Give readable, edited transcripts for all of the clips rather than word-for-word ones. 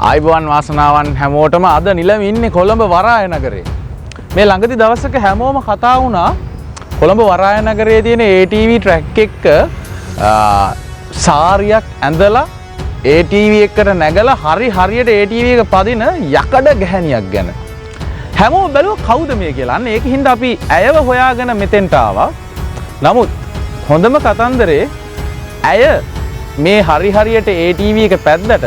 ආයිබෝවන් වාසනාවන් හැමෝටම අද නිලම ඉන්නේ කොළඹ වරාය නගරේ. මේ ළඟදි දවසක හැමෝම කතා වුණා කොළඹ වරාය නගරයේ තියෙන ATV ට්‍රැක් එක සාරියක් ඇඳලා ATV එකට නැගලා හරියට ATV එක පදින යකඩ ගැහණියක් ගැන. හැමෝම බැලුවා කවුද මේ කියලා. අන්න ඒකින්ද අපි ඇයව හොයාගෙන මෙතෙන්ට ආවා. නමුත් හොඳම කතන්දරේ ඇය මේ හරියට ATV එක පැද්දට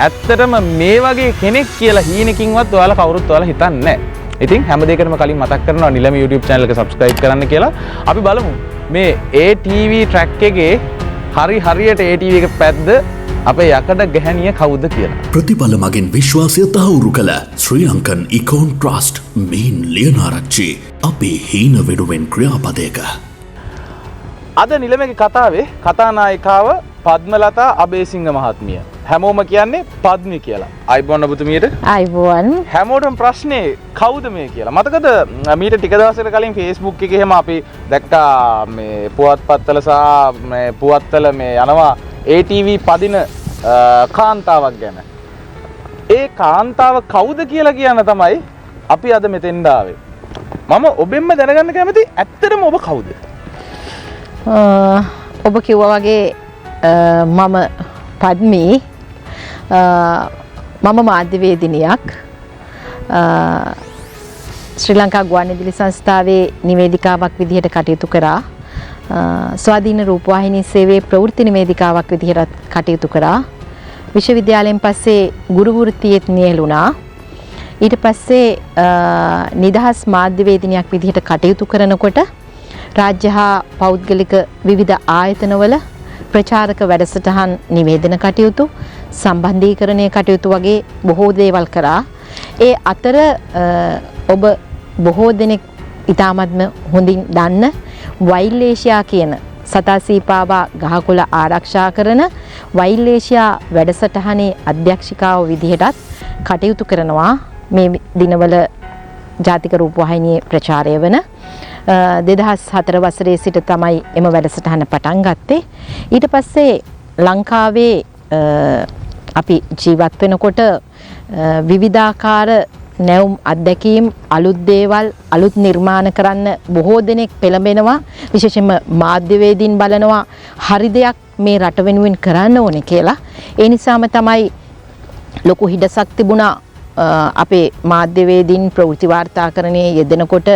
ඇත්තටම මේ වගේ කෙනෙක් කියලා හීනකින්වත් ඔයාලා කවුරුත් ඔයාලා හිතන්නේ නැහැ. ඉතින් හැම දෙයකටම කලින් මතක් කරනවා නිලම YouTube channel එක subscribe කරන්න කියලා. අපි බලමු මේ ATV track එකේ හරියට ATV එක පැද්ද අපේ යකඩ ගැහණිය කවුද කියලා. ප්‍රතිඵල මගින් විශ්වාසය තහවුරු කළ ශ්‍රී ලංකන් ඉකෝන් ට්‍රස්ට් මේන් ලියනාරච්චි අපේ හීන වෙනුවෙන් ක්‍රියාපදයක. අද නිලමේ කතාවේ කතානායිකාව පද්මලතා අබේසිංහ මහත්මිය. හැමෝම කියන්නේ පද්මි කියලා. ආයිබෝන් ඔබතුමියට. ආයිබෝන්. හැමෝටම ප්‍රශ්නේ කවුද මේ කියලා. මතකද මීට ටික දවසකට කලින් Facebook එකේ එහෙම අපි දැක්කා මේ පුවත්පත්වල සහ මේ පුවත්වල මේ යනවා ATV පදින කාන්තාවක් ගැන. ඒ කාන්තාව කවුද කියලා කියන්න තමයි අපි අද මෙතෙන්ට ආවේ. මම ඔබෙන්ම දැනගන්න කැමති ඇත්තටම ඔබ කවුද? ඔබ කිව්වා වගේ මම පද්මි. මම මාධ්‍යවේදිනියක්. ශ්‍රී ලංකා ගුවන්විදුලි සංස්ථාවේ නිවේදිකාවක් විදිහට කටයුතු කරා. ස්වාධීන රූපවාහිනී සේවයේ ප්‍රවෘත්ති නිවේදිකාවක් විදිහට කටයුතු කරා. විශ්වවිද්‍යාලයෙන් පස්සේ ගුරු වෘත්තියෙත් නියැලුණා. ඊට පස්සේ නිදහස් මාධ්‍යවේදිනියක් විදිහට කටයුතු කරනකොට රාජ්‍ය හා පෞද්ගලික විවිධ ආයතනවල ප්‍රචාරක වැඩසටහන් නිවේදන කටයුතු සම්බන්ධීකරණය කටයුතු වගේ බොහෝ දේවල් කරා. ඒ අතර ඔබ බොහෝ දෙනෙක් ඉතාමත්ම හොඳින් දන්න වයිල්ලේෂියා කියන සතාසීපාවා ගහකොළ ආරක්ෂා කරන වයිල්ලේෂියා වැඩසටහනේ අධ්‍යක්ෂිකාව විදිහටත් කටයුතු කරනවා. මේ දිනවල ජාතික රූපවාහිනියේ ප්‍රචාරය වන 2004 වසරේ සිට තමයි එම වැඩසටහන පටන් ගත්තේ. ඊට පස්සේ ලංකාවේ අපි ජීවත් වෙනකොට විවිධාකාර නැවුම් අත්දැකීම් අලුත් දේවල් අලුත් නිර්මාණ කරන්න බොහෝ දෙනෙක් පෙළඹෙනවා. විශේෂයෙන්ම මාධ්‍යවේදීන් බලනවා හරි දෙයක් මේ රට වෙනුවෙන් කරන්න ඕනේ කියලා. ඒ නිසාම තමයි ලොකු හිඩසක් තිබුණා අපේ මාධ්‍යවේදීන් ප්‍රවෘත්ති වාර්තාකරණයේ යෙදෙනකොට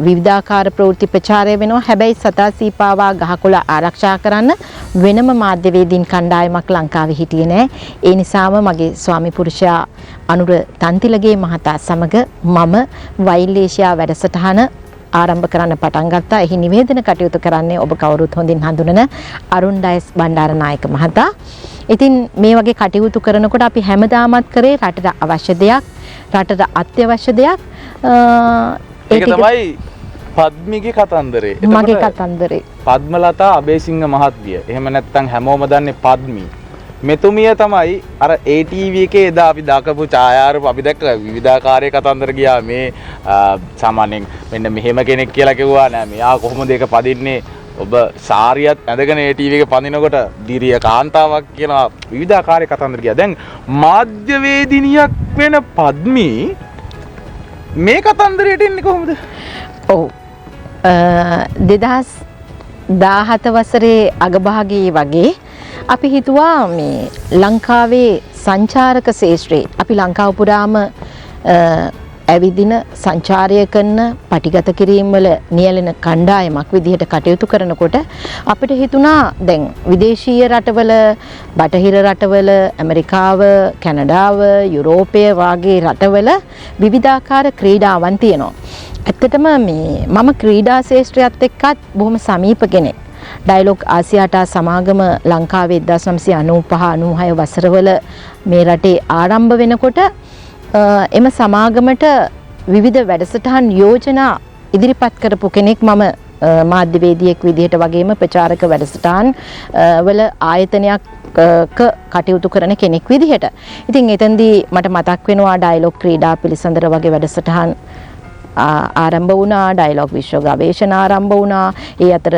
විවිධාකාර ප්‍රවෘත්ති ප්‍රචාරය වෙනවා. හැබැයි සතාසීපාවා ගහකොළ ආරක්ෂා කරන්න වෙනම මාධ්‍යවේදීන් කණ්ඩායමක් ලංකාවේ හිටියේ නෑ. ඒ නිසාම මගේ ස්වාමි පුරුෂයා අනුර තන්තිලගේ මහතා සමග මම වයිල්ලේෂියා වැඩසටහන ආරම්භ කරන්න පටන් ගත්තා. එහි නිවේදන කටයුතු කරන්නේ ඔබ කවුරුත් හොඳින් හඳුනන අරුන් ඩයස් බණ්ඩාරනායක මහතා. ඉතින් මේ වගේ කටයුතු කරනකොට අපි හැමදාමත් කරේ රටට අවශ්‍ය දෙයක්, රටට අත්‍යවශ්‍ය දෙයක්. ඒක තමයි පද්මිගේ කතන්දරේ. මගේ කතන්දරේ. පද්මලතා අබේසිංහ මහත්මිය. එහෙම නැත්නම් හැමෝම දන්නේ පද්මි. මෙතුමිය තමයි අර ATV එකේ එදා අපි දාකපු ඡායාරූප අපි දැක්ක විවිධාකාරයේ කතන්දර ගියා. මේ සාමාන්‍යයෙන් මෙන්න මෙහෙම කෙනෙක් කියලා කිව්වා නෑ. මෙයා කොහොමද ඒක පදින්නේ? ඔබ සාරියත් ඇඳගෙන ATV එක පදිනකොට දිරිය කාන්තාවක් කියන විවිධාකාරයේ කතන්දර ගියා. දැන් මාධ්‍යවේදිනියක් වෙන පද්මි මේ කතන්දරයට එන්නේ කොහොමද? ඔව් 2017 වසරේ අගභාගයේ වගේ අපි හිතුවා මේ ලංකාවේ සංචාරක ශේෂ්ත්‍රයේ අපි ලංකාව පුරාම ඇවිදින සංචාරය කරන පටිගත කිරීම වල නියැලෙන කණ්ඩායමක් විදිහට කටයුතු කරනකොට අපිට හිතුණා දැන් විදේශීය රටවල බටහිර රටවල ඇමරිකාව කැනඩාව යුරෝපය වගේ රටවල විවිධාකාර ක්‍රීඩාවන් තියෙනවා. ඇත්තටම මේ මම ක්‍රීඩා ශේෂ්ත්‍රයත් එක්කත් බොහොම සමීප කෙනෙක්. ඩයලොග් ආසියාටා සමාගම ලංකාවේ 1995-96 වසරවල මේ රටේ ආරම්භ වෙනකොට එම සමාගමට විවිධ වැඩසටහන් යෝජනා ඉදිරිපත් කරපු කෙනෙක් මම මාධ්‍යවේදියෙක් විදිහට වගේම ප්‍රචාරක වැඩසටහන් වල ආයතනයක් කටයුතු කරන කෙනෙක් විදිහට. ඉතින් එතෙන්දී මට මතක් වෙනවා ඩයලොග් ක්‍රීඩා පිළිසඳර වගේ වැඩසටහන් ආරම්භ වුණා, ඩයලොග් විශ්ව ගවේෂණ ආරම්භ වුණා. ඒ අතර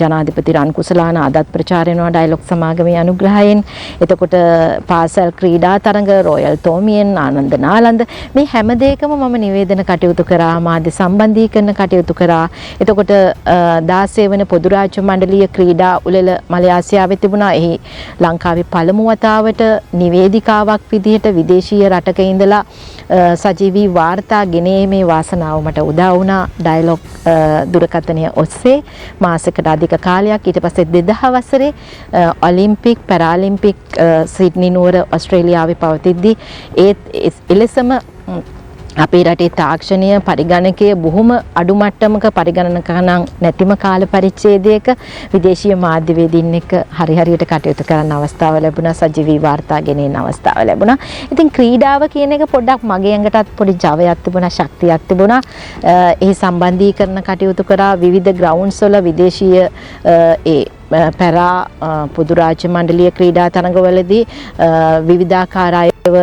ජනාධිපති රන් කුසලාන අදත් ප්‍රචාරය වෙනවා ඩයලොග් සමාගමේ අනුග්‍රහයෙන්. එතකොට පාසල් ක්‍රීඩා තරඟ, රොයල් තෝමියෙන්, ආනන්ද නාලන්ද මේ හැම දෙයකම මම නිවේදන කටයුතු කරා, මාධ්‍ය සම්බන්ධීකරණ කටයුතු කරා. එතකොට 16 වන පොදු රාජ්‍ය මණ්ඩලීය ක්‍රීඩා උළෙල මලයාසියාවේ තිබුණා. එහි ලංකාවේ පළමු වතාවට නිවේදිකාවක් විදිහට විදේශීය රටක ඉඳලා සජීවී වාර්තා ගෙනීමේ වාසනාව මට උදා වුණා ඩයලොග් දුරකථනය ඔස්සේ මාසයකට අධික කාලයක්. ඊට පස්සේ 2000 වසරේ ඔලිම්පික් පැරාලිම්පික් සිඩ්නි නුවර ඕස්ට්‍රේලියාවේ පවතිද්දී ඒ එලෙසම අපේ රටේ තාක්ෂණීය පරිගණකයේ බොහොම අඩු මට්ටමක පරිගණකණන් නැතිම කාල පරිච්ඡේදයක විදේශීය මාධ්‍යවේදීන් එක්ක හරියට කටයුතු කරන්න අවස්ථාව ලැබුණා. සජීවී වාර්තා ගෙනෙන්න අවස්ථාව ලැබුණා. ඉතින් ක්‍රීඩාව කියන එක පොඩ්ඩක් මගේ ඇඟටත් පොඩි ජවයක් තිබුණා, ශක්තියක් තිබුණා. එහි සම්බන්ධීකරණ කටයුතු කරා. විවිධ ග්‍රවුන්ඩ්ස් වල විදේශීය ඒ පැරා පොදු රාජ්‍ය මණ්ඩලීය ක්‍රීඩා තරඟවලදී විවිධාකාර අයව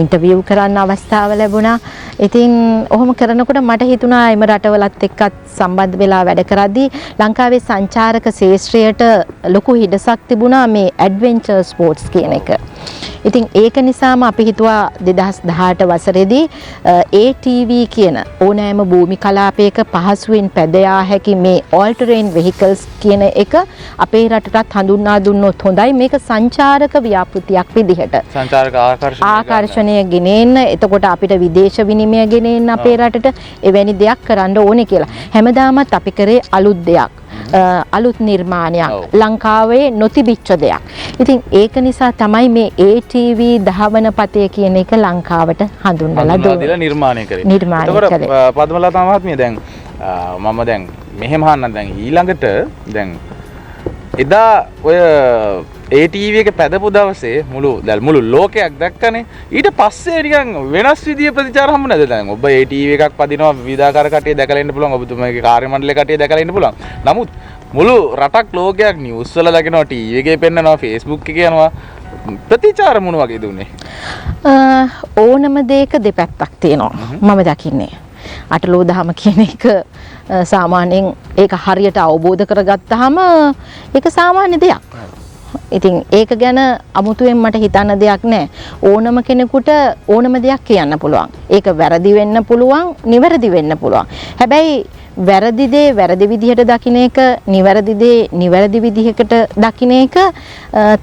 ඉන්ටර්විව් කරන්න අවස්ථාව ලැබුණා. ඉතින් ඔහොම කරනකොට මට හිතුණා එම රටවලත් එක්කත් සම්බන්ධ වෙලා වැඩ කරද්දී ලංකාවේ සංචාරක ශාස්ත්‍රයට ලොකු හිඩසක් තිබුණා මේ ඇඩ්වෙන්චර් ස්පෝර්ට්ස් කියන එක. ඉතින් ඒක නිසාම අපි හිතුවා 2018 වසරේදී ATV කියන ඕනෑම භූමි කලාපයක පහසුවෙන් පැද යා හැකි මේ all terrain vehicles කියන එක අපේ රටටත් හඳුන්වා දුන්නොත් හොඳයි. මේක සංචාරක ව්‍යාපෘතියක් විදිහට. සංචාරක ආකර්ෂණය ගෙනෙන්න, එතකොට අපිට විදේශ විනිමය ගෙනෙන්න අපේ රටට එවැනි දෙයක් කරන්න ඕනේ කියලා. හැමදාමත් අපි කරේ අලුත් දෙයක්. අලුත් නිර්මාණයක්, ලංකාවේ නොතිබිච්ච දෙයක්. ඉතින් ඒක නිසා තමයි මේ ATV ධාවන පතය කියන එක ලංකාවට හඳුන්වලා දුන්නේ. නිර්මාණය කරේ. එතකොට පද්මලතා මහත්මිය දැන් මම දැන් මෙහෙම අහන්න දැන් ඊළඟට දැන් එදා ඔය ATV එක පැදපු දවසේ මුළු ලෝකයක් දැක්කනේ. ඊට පස්සේ නිකන් වෙනස් විදිය ප්‍රතිචාර හම්බ නැද? දැන් ඔබ ATV එකක් පදිනවා විවිධාකාර කට්ටිය දැකලා ඉන්න පුළුවන්. ඔබතුමාගේ කාර්ය මණ්ඩලයේ කට්ටිය දැකලා ඉන්න පුළුවන්. නමුත් මුළු රටක් ලෝකයක් නිවුස් වල දකිනවා, TV එකේ පෙන්නනවා, Facebook එකේ යනවා. ප්‍රතිචාර මොන වගේ දුන්නේ? ඕනම දෙයක දෙපැත්තක් තියෙනවා මම දකින්නේ. අටලෝ දහම කියන එක සාමාන්‍යයෙන් ඒක හරියට අවබෝධ කරගත්තාම ඒක සාමාන්‍ය දෙයක්. ඉතින් ඒක ගැන අමුතුවෙන් මට හිතන්න දෙයක් නැහැ. ඕනම කෙනෙකුට ඕනම දෙයක් කියන්න පුළුවන්. ඒක වැරදි වෙන්න පුළුවන්, නිවැරදි වෙන්න පුළුවන්. හැබැයි වැරදි දේ වැරදි විදිහට දකින්න එක, නිවැරදි දේ නිවැරදි විදිහකට දකින්න එක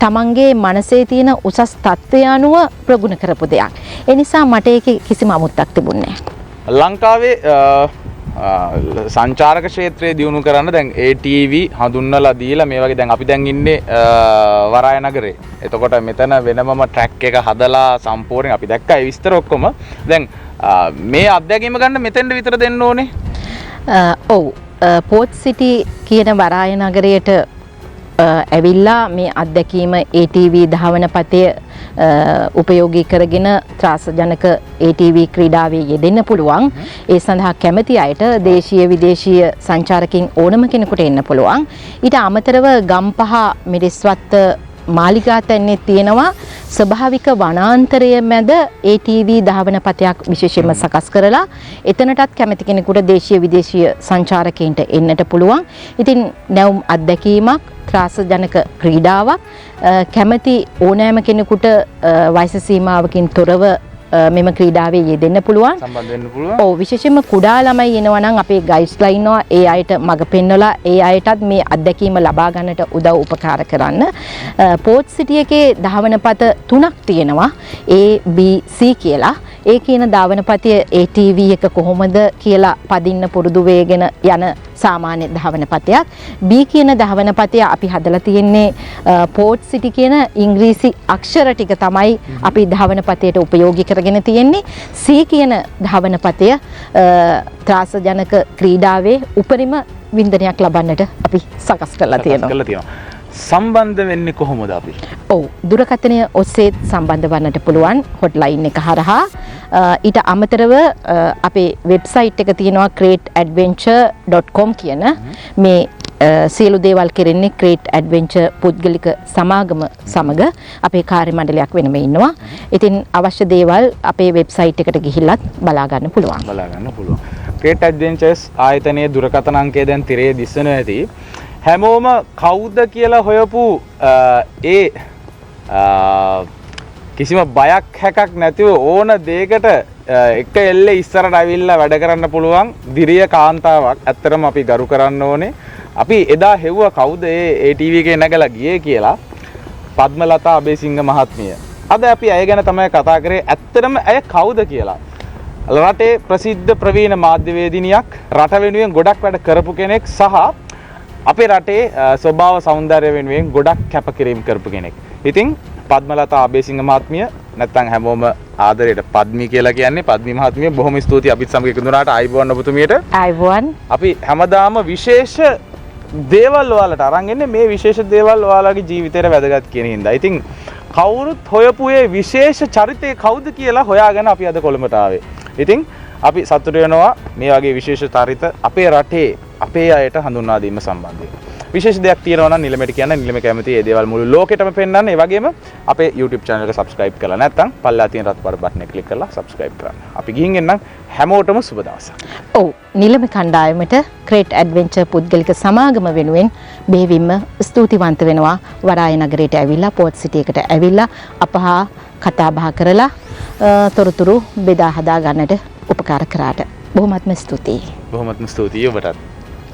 තමන්ගේ මනසේ තියෙන උසස් තත්ත්වය අනුව ප්‍රගුණ කරපු දෙයක්. ඒ නිසා මට ඒකේ කිසිම අමුත්තක් තිබුණේ නැහැ. ලංකාවේ සංචාරක ක්ෂේත්‍රය දියුණු කරන්න දැන් ATV හඳුන්වලා දීලා මේ වගේ දැන් අපි දැන් ඉන්නේ වරාය නගරේ. එතකොට මෙතන වෙනමම ට්‍රැක් එක හදලා සම්පූර්ණයෙන් අපි දැක්කා ඒ විස්තර ඔක්කොම. දැන් මේ අත්දැකීම ගන්න මෙතෙන්ද විතර දෙන්න ඕනේ. ඔව් පෝට් සිටි කියන වරාය නගරයට ඇවිල්ලා මේ අත්දැකීම ATV ධාවන පතය උපයෝගී කරගෙන ත්‍රාසජනක ATV ක්‍රීඩාවේ යෙදෙන්න පුළුවන්. ඒ සඳහා කැමති අයට දේශීය විදේශීය සංචාරකින් ඕනම කෙනෙකුට එන්න පුළුවන්. ඊට අමතරව ගම්පහ මිරිස්වත්ත මාලිගා තැන්නේ තියෙනවා ස්වභාවික වනාන්තරය මැද ATV ධාවන පතයක් විශේෂයෙන්ම සකස් කරලා එතනටත් කැමති කෙනෙකුට දේශීය විදේශීය සංචාරකයන්ට එන්නට පුළුවන්. ඉතින් නැවුම් අත්දැකීමක්, ත්‍රාසජනක ක්‍රීඩාවක්, කැමති ඕනෑම කෙනෙකුට වයස සීමාවකින් තොරව මෙම ක්‍රීඩාවේ යෙදෙන්න පුළුවන්. සම්බන්ධ වෙන්න පුළුවන්. ඔව් විශේෂයෙන්ම කුඩා ළමයි එනවා නම් අපේ ගයිඩ්ස්ලා ඉන්නවා. ඒ අයට මඟ පෙන්වලා ඒ අයටත් මේ අත්දැකීම ලබා ගන්නට උදව් උපකාර කරන්න. පෝට් සිටි එකේ ධාවන පත 3ක් තියෙනවා. A B C කියලා. ඒ කියන ධාවන පතය ATV එක කොහොමද කියලා පදින්න පුරුදු වේගෙන යන සාමාන්‍ය ධාවන පතයක්. B කියන ධාවන පතය අපි හදලා තියෙන්නේ පෝට් සිටි කියන ඉංග්‍රීසි අක්ෂර ටික තමයි අපි ධාවන පතයට උපයෝගී කරගෙන තියෙන්නේ. C කියන ධාවන පතය ත්‍රාසජනක ක්‍රීඩාවේ උපරිම වින්දනයක් ලබන්නට අපි සකස් කරලා තියෙනවා. සම්බන්ධ වෙන්නේ කොහොමද අපි? ඔව් දුරකථනය ඔස්සේ සම්බන්ධ වන්නට පුළුවන් හොට්ලයින් එක හරහා. ඊට අමතරව අපේ වෙබ්සයිට් එක තියෙනවා createadventure.com කියන මේ සියලු දේවල් කෙරෙන්නේ ක්‍රේට් ඇඩ්වෙන්චර් පුද්ගලික සමාගම සමග අපේ කාර්ය මණ්ඩලයක් වෙනම ඉන්නවා. ඉතින් අවශ්‍ය දේවල් අපේ වෙබ්සයිට් එකට ගිහිල්ලත් බලා ගන්න පුළුවන්. ක්‍රේට් ඇඩ්වෙන්චර්ස් ආයතනයේ දුරකථන අංකය දැන් තිරේ දිස්සනවා ඇති. හැමෝම කවුද කියලා හොයපු කිසිම බයක් හැකක් නැතිව ඕන දෙයකට එක එල්ලේ ඉස්සරට ඇවිල්ලා වැඩ කරන්න පුළුවන් දිරිය කාන්තාවක් ඇත්තටම අපි ගරු කරන්න ඕනේ. අපි එදා හෙව්වා කවුද ඒ ATV එකේ නැගලා ගියේ කියලා පද්මලතා අබේසිංහ මහත්මිය. අද අපි ඇය ගැන තමයි කතා කරේ. ඇත්තටම ඇය කවුද කියලා. රටේ ප්‍රසිද්ධ ප්‍රවීණ මාධ්‍යවේදිනියක්, රට වෙනුවෙන් ගොඩක් වැඩ කරපු කෙනෙක් සහ අපේ රටේ ස්වභාව සෞන්දර්ය වෙනුවෙන් ගොඩක් කැපකිරීම කරපු කෙනෙක්. ඉතින් පද්මලතා අබේසිංහ මහත්මිය නැත්තම් හැමෝම ආදරයට පද්මි කියලා කියන්නේ. පද්මි මහත්මිය බොහොම ස්තුතියි අපිත් සමග එකතු වුණාට. ආයිබෝන් ඔබතුමියට. ආයිබෝන්. අපි හැමදාම විශේෂ දේවල් ඔයාලට අරන් එන්නේ. මේ විශේෂ දේවල් ඔයාලගේ ජීවිතේට වැදගත් කියන හින්දා. ඉතින් කවුරුත් හොයපු ඒ විශේෂ චරිතය කවුද කියලා හොයාගෙන අපි අද කොළඹට ආවේ. ඉතින් අපි සතුටු වෙනවා මේ වගේ විශේෂ චරිත අපේ රටේ අපේ අයට හඳුන්වා දීම සම්බන්ධයෙන්. විශේෂ දෙයක් තියෙනවා නම් නිලමෙට කියන්න. නිලම කැමති ඒ දේවල් මුළු ලෝකෙටම පෙන්වන්න. ඒ වගේම අපේ YouTube channel එක subscribe කරලා නැත්නම් පල්ලා තියෙන රතු පාට බටන් එක click කරලා subscribe කරන්න. අපි ගිහින් එන්නම්. හැමෝටම සුබ දවසක්. ඔව් නිලම කණ්ඩායමට ක්‍රේට් ඇඩ්වෙන්චර් පුද්ගලික සමාගම වෙනුවෙන් බෙහෙවින්ම ස්තුතිවන්ත වෙනවා. වරාය නගරයට ඇවිල්ලා පෝට් සිටි එකට ඇවිල්ලා අපහා කතා බහ කරලා තොරතුරු බෙදා හදා ගන්නට උපකාර කරාට බොහොමත්ම ස්තුතියි. බොහොමත්ම ස්තුතියි ඔබටත්.